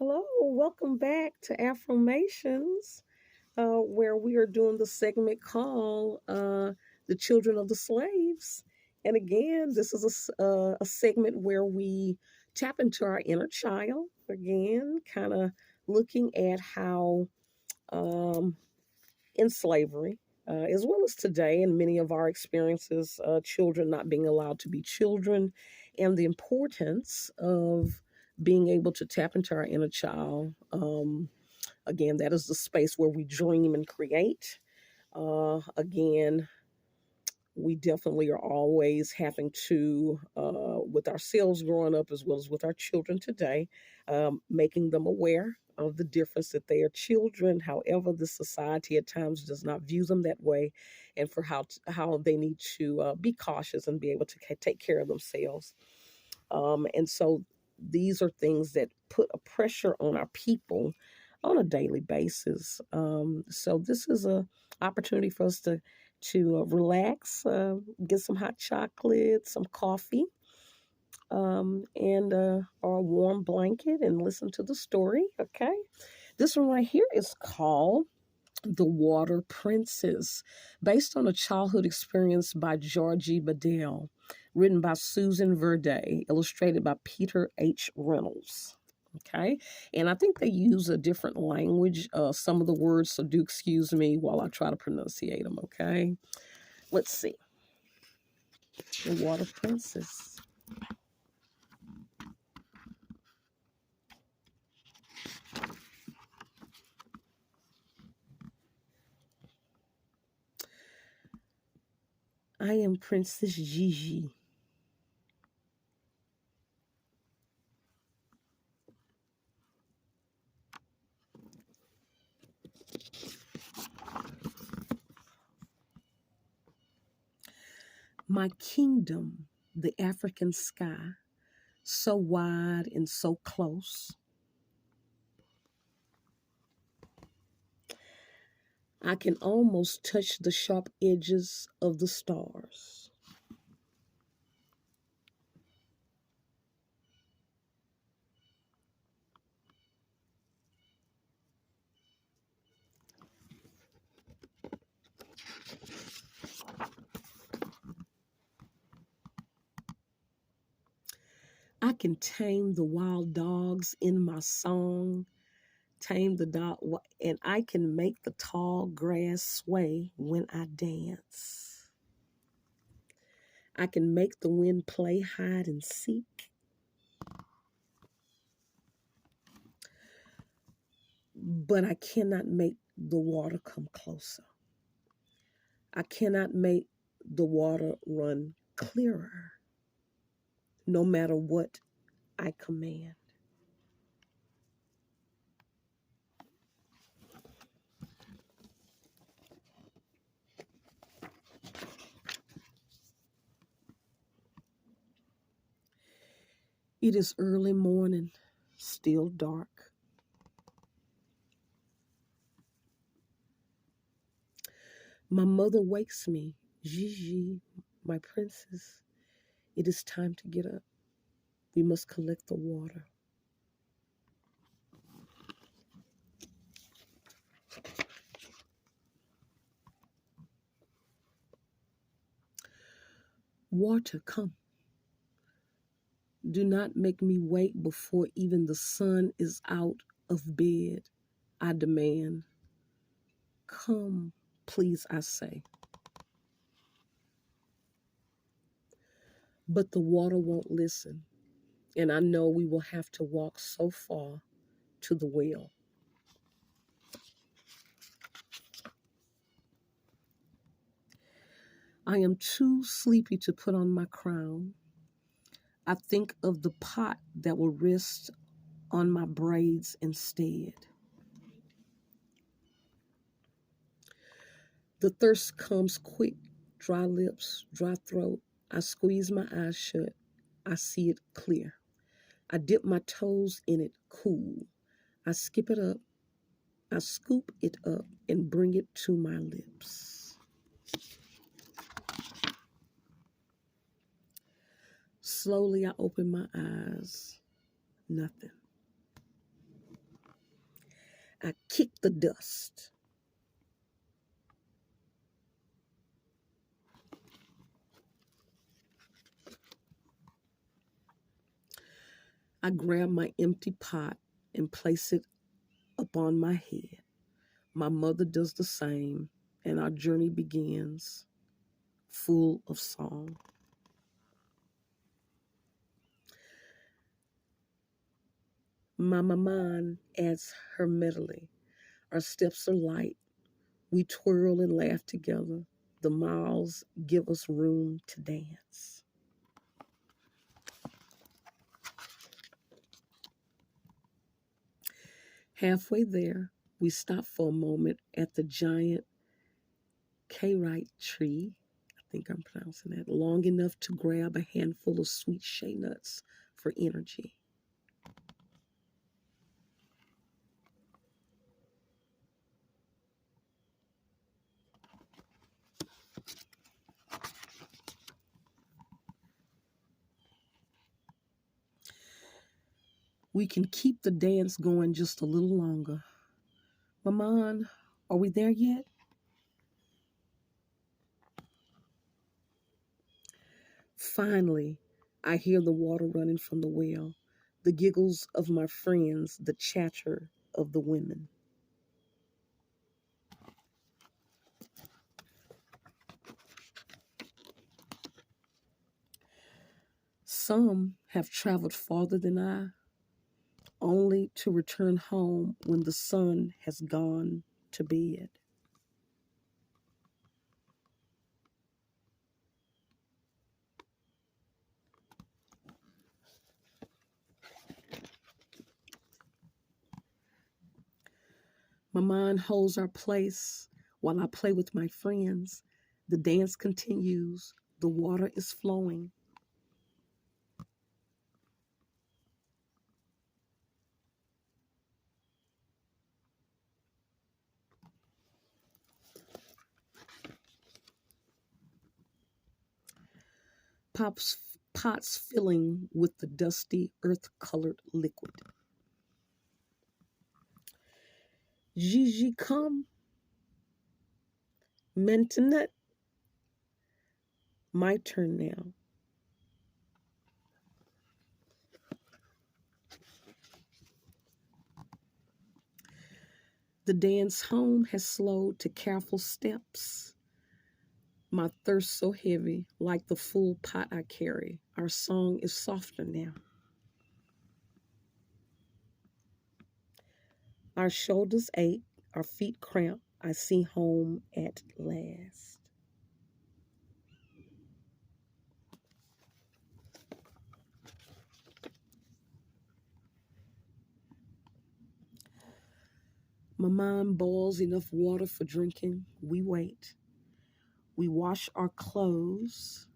Hello, welcome back to Affirmations, where we are doing the segment called The Children of the Slaves. And again, this is a segment where we tap into our inner child, again, kind of looking at how um, in slavery, as well as today, and many of our experiences, children not being allowed to be children, and the importance of being able to tap into our inner child. Again, that is the space where we dream and create. Again, we definitely are always having to, with ourselves growing up as well as with our children today, making them aware of the difference that they are children. However, the society at times does not view them that way, and for how they need to be cautious and be able to take care of themselves. And so these are things that put a pressure on our people on a daily basis. So this is a opportunity for us to relax, get some hot chocolate, some coffee, and or a warm blanket, and listen to the story. Okay, this one right here is called "The Water Princess," based on a childhood experience by Georgie Bedell, written by Susan Verde, illustrated by Peter H. Reynolds. Okay, and I think they use a different language, some of the words, so do excuse me while I try to pronunciate them. Okay, let's see. The Water Princess. I am Princess Gigi. My kingdom, the African sky, so wide and so close. I can almost touch the sharp edges of the stars. I can tame the wild dogs in my song, tame the dog, and I can make the tall grass sway when I dance. I can make the wind play hide and seek, but I cannot make the water come closer. I cannot make the water run clearer, no matter what I command. It is early morning, still dark. My mother wakes me. Gigi, my princess, it is time to get up. We must collect the water. Water, come. Do not make me wake before even the sun is out of bed. I demand. Come, please, I say. But the water won't listen, and I know we will have to walk so far to the well. I am too sleepy to put on my crown. I think of the pot that will rest on my braids instead. The thirst comes quick, dry lips, dry throat. I squeeze my eyes shut. I see it clear. I dip my toes in it cool. I skip it up. I scoop it up and bring it to my lips. Slowly, I open my eyes. Nothing. I kick the dust. I grab my empty pot and place it upon my head. My mother does the same, and our journey begins full of song. My maman adds her medley. Our steps are light. We twirl and laugh together. The miles give us room to dance. Halfway there, we stop for a moment at the giant Kite tree. I think I'm pronouncing that long enough to grab a handful of sweet shea nuts for energy. We can keep the dance going just a little longer. Maman, are we there yet? Finally, I hear the water running from the well, the giggles of my friends, the chatter of the women. Some have traveled farther than I, only to return home when the sun has gone to bed. Maman holds our place while I play with my friends. The dance continues. The water is flowing. Pots filling with the dusty earth-colored liquid. Gigi come, maintenant. My turn now. The dance home has slowed to careful steps. My thirst so heavy, like the full pot I carry. Our song is softer now. Our shoulders ache, our feet cramp. I see home at last. My mom boils enough water for drinking. We wait. We wash our clothes.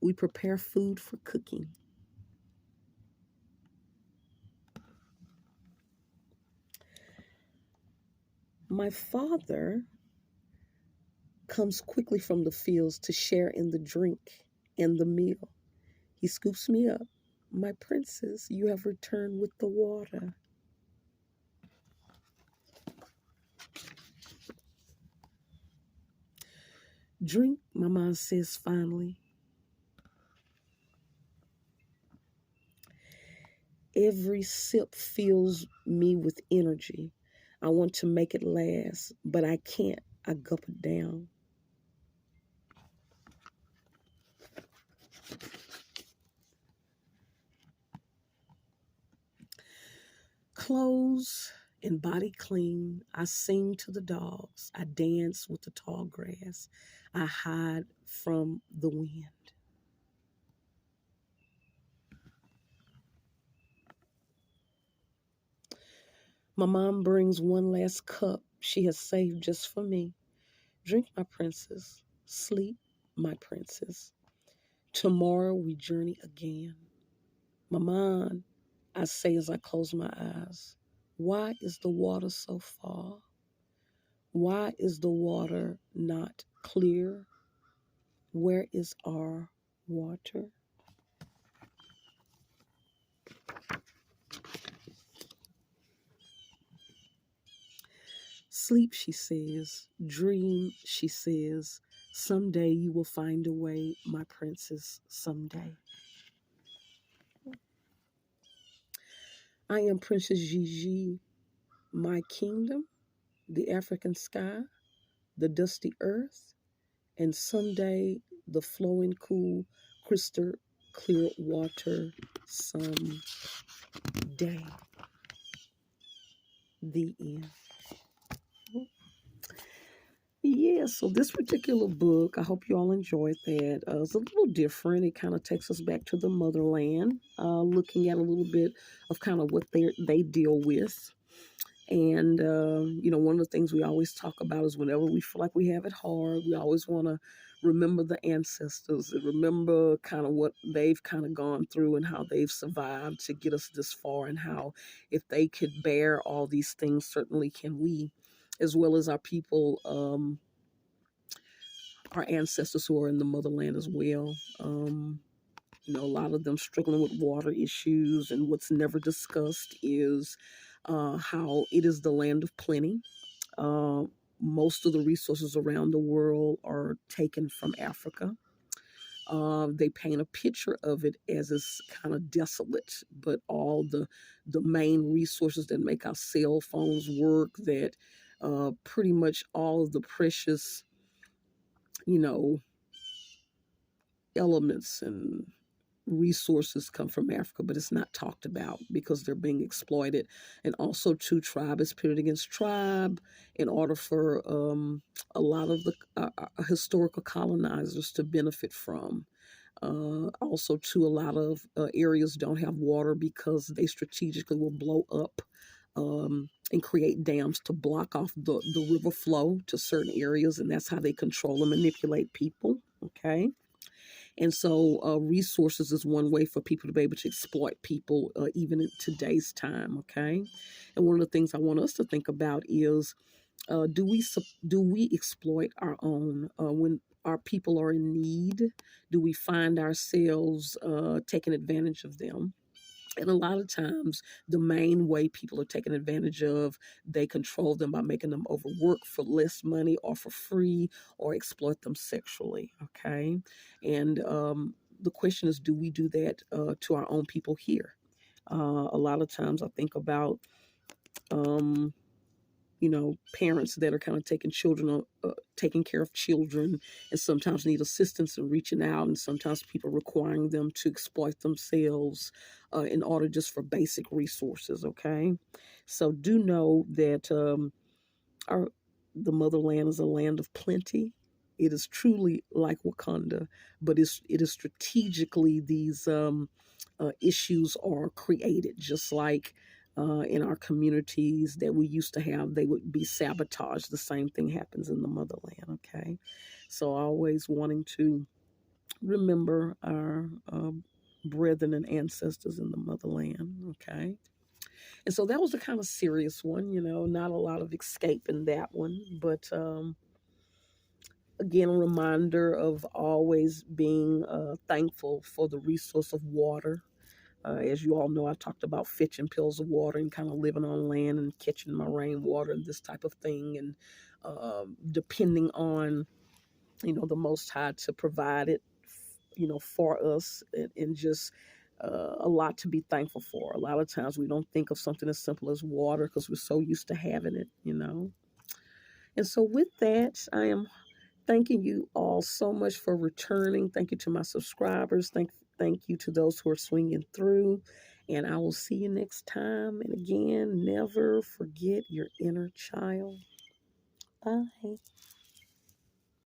We prepare food for cooking. My father comes quickly from the fields to share in the drink and the meal. He scoops me up. My princess, you have returned with the water. Drink, Mama says finally. Every sip fills me with energy. I want to make it last, but I can't. I gulp it down. Clothes and body clean. I sing to the dogs. I dance with the tall grass. I hide from the wind. My mom brings one last cup she has saved just for me. Drink, my princess. Sleep, my princess. Tomorrow we journey again. Maman, I say as I close my eyes, why is the water so far? Why is the water not clear? Where is our water? Sleep, she says. Dream, she says. Someday you will find a way, my princess, someday. I am Princess Gigi, my kingdom, the African sky, the dusty earth, and someday the flowing, cool, crystal clear water, someday. The end. Yeah, so this particular book, I hope you all enjoyed that. It's a little different. It kind of takes us back to the motherland, looking at a little bit of kind of what they deal with. And, one of the things we always talk about is whenever we feel like we have it hard, we always want to remember the ancestors and remember kind of what they've kind of gone through and how they've survived to get us this far, and how if they could bear all these things, certainly can we, as well as our people, our ancestors who are in the motherland as well. A lot of them struggling with water issues, and what's never discussed is how it is the land of plenty. Uh, Most of the resources around the world are taken from Africa. They paint a picture of it as it's kind of desolate, but all the main resources that make our cell phones work, that pretty much all of the precious, you know, elements and resources come from Africa, but it's not talked about because they're being exploited. And also, too, tribe is pitted against tribe in order for a lot of the historical colonizers to benefit from. Also, too, a lot of areas don't have water because they strategically will blow up and create dams to block off the river flow to certain areas, and that's how they control and manipulate people. Okay. And so, resources is one way for people to be able to exploit people, even in today's time. Okay, and one of the things I want us to think about is, do we exploit our own when our people are in need? Do we find ourselves taking advantage of them? And a lot of times, the main way people are taken advantage of, they control them by making them overwork for less money or for free, or exploit them sexually. Okay. And the question is, do we do that to our own people here? A lot of times I think about, um, parents that are kind of taking care of children, and sometimes need assistance in reaching out, and sometimes people requiring them to exploit themselves in order just for basic resources. Okay, so do know that our the motherland is a land of plenty. It is truly like Wakanda, but it is strategically these issues are created, just like in our communities that we used to have, they would be sabotaged. The same thing happens in the motherland. Okay, so always wanting to remember our brethren and ancestors in the motherland. Okay, and so that was a kind of serious one, not a lot of escape in that one, but again, a reminder of always being thankful for the resource of water. As you all know, I talked about fetching pills of water and kind of living on land and catching my rainwater and this type of thing, and depending on, the Most High to provide it, for us, and just a lot to be thankful for. A lot of times we don't think of something as simple as water because we're so used to having it. And so, with that, I am thanking you all so much for returning. Thank you to my subscribers. Thank you to those who are swinging through. And I will see you next time. And again, never forget your inner child. Bye.